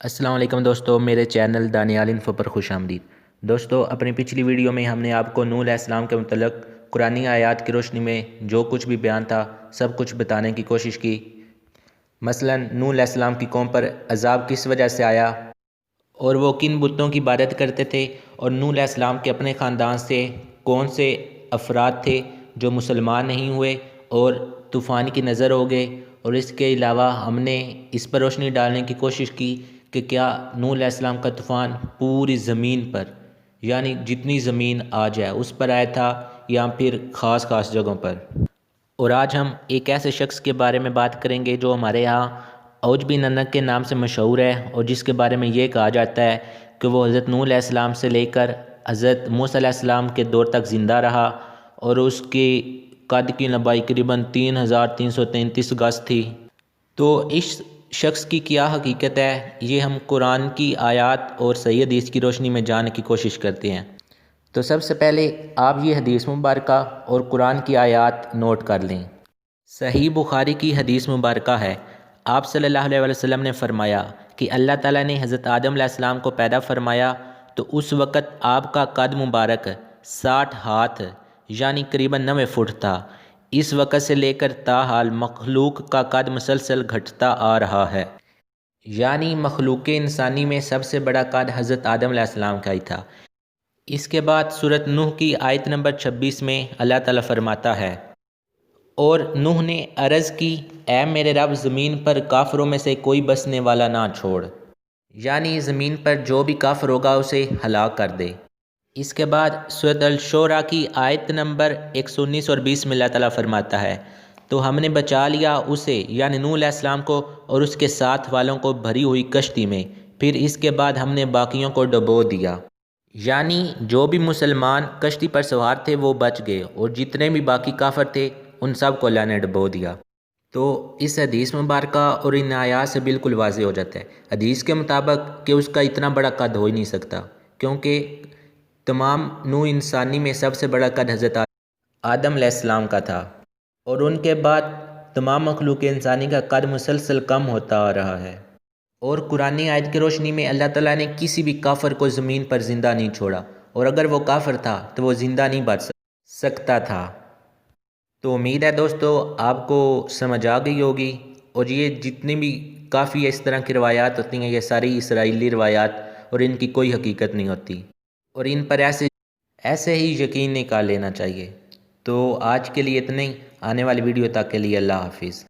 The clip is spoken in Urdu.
السلام علیکم دوستو، میرے چینل دانیال انفو پر خوش آمدید۔ دوستو، اپنی پچھلی ویڈیو میں ہم نے آپ کو نوح علیہ السلام کے متعلق قرآنی آیات کی روشنی میں جو کچھ بھی بیان تھا سب کچھ بتانے کی کوشش کی۔ مثلا نوح علیہ السلام کی قوم پر عذاب کس وجہ سے آیا اور وہ کن بتوں کی عبادت کرتے تھے، اور نوح علیہ السلام کے اپنے خاندان سے کون سے افراد تھے جو مسلمان نہیں ہوئے اور طوفان کی نظر ہو گئے۔ اور اس کے علاوہ ہم نے اس پر روشنی ڈالنے کی کوشش کی کہ کیا نوح علیہ السلام کا طوفان پوری زمین پر، یعنی جتنی زمین آ جائے اس پر آیا تھا یا پھر خاص جگہوں پر۔ اور آج ہم ایک ایسے شخص کے بارے میں بات کریں گے جو ہمارے ہاں اوج بن ننک کے نام سے مشہور ہے، اور جس کے بارے میں یہ کہا جاتا ہے کہ وہ حضرت نوح علیہ السلام سے لے کر حضرت موسیٰ علیہ السلام کے دور تک زندہ رہا، اور اس کی قد کی لمبائی قریباً 3333 گز تھی۔ تو اس شخص کی کیا حقیقت ہے، یہ ہم قرآن کی آیات اور صحیح حدیث کی روشنی میں جاننے کی کوشش کرتے ہیں۔ تو سب سے پہلے آپ یہ حدیث مبارکہ اور قرآن کی آیات نوٹ کر لیں۔ صحیح بخاری کی حدیث مبارکہ ہے، آپ صلی اللہ علیہ وسلم نے فرمایا کہ اللہ تعالیٰ نے حضرت آدم علیہ السلام کو پیدا فرمایا تو اس وقت آپ کا قد مبارک 60 ہاتھ یعنی قریباً 9 فٹ تھا۔ اس وقت سے لے کر تاحال مخلوق کا قد مسلسل گھٹتا آ رہا ہے، یعنی مخلوق انسانی میں سب سے بڑا قد حضرت آدم علیہ السلام کا ہی تھا۔ اس کے بعد سورۃ نوح کی آیت نمبر 26 میں اللہ تعالیٰ فرماتا ہے، اور نوح نے عرض کی، اے میرے رب، زمین پر کافروں میں سے کوئی بسنے والا نہ چھوڑ، یعنی زمین پر جو بھی کافر ہوگا اسے ہلاک کر دے۔ اس کے بعد سورۃ الشعراء کی آیت نمبر 119 اور 20 میں اللہ تعالیٰ فرماتا ہے، تو ہم نے بچا لیا اسے یعنی نوح علیہ السلام کو اور اس کے ساتھ والوں کو بھری ہوئی کشتی میں، پھر اس کے بعد ہم نے باقیوں کو ڈبو دیا، یعنی جو بھی مسلمان کشتی پر سوار تھے وہ بچ گئے، اور جتنے بھی باقی کافر تھے ان سب کو اللہ نے ڈبو دیا۔ تو اس حدیث مبارکہ اور ان آیات سے بالکل واضح ہو جاتا ہے، حدیث کے مطابق، کہ اس کا اتنا بڑا قد ہو ہی نہیں سکتا، کیونکہ تمام نوع انسانی میں سب سے بڑا قد حضرت آدم علیہ السلام کا تھا، اور ان کے بعد تمام مخلوق انسانی کا قد مسلسل کم ہوتا آ رہا ہے۔ اور قرآنی آیت کی روشنی میں اللہ تعالیٰ نے کسی بھی کافر کو زمین پر زندہ نہیں چھوڑا، اور اگر وہ کافر تھا تو وہ زندہ نہیں بچ سکتا تھا۔ تو امید ہے دوستو آپ کو سمجھ آ گئی ہوگی، اور یہ جتنی بھی کافی اس طرح کی روایات ہوتی ہیں یہ ساری اسرائیلی روایات، اور ان کی کوئی حقیقت نہیں ہوتی، اور ان پر ایسے ہی یقین نہیں کر لینا چاہیے۔ تو آج کے لیے اتنا ہی، آنے والی ویڈیو تک کے لیے اللہ حافظ۔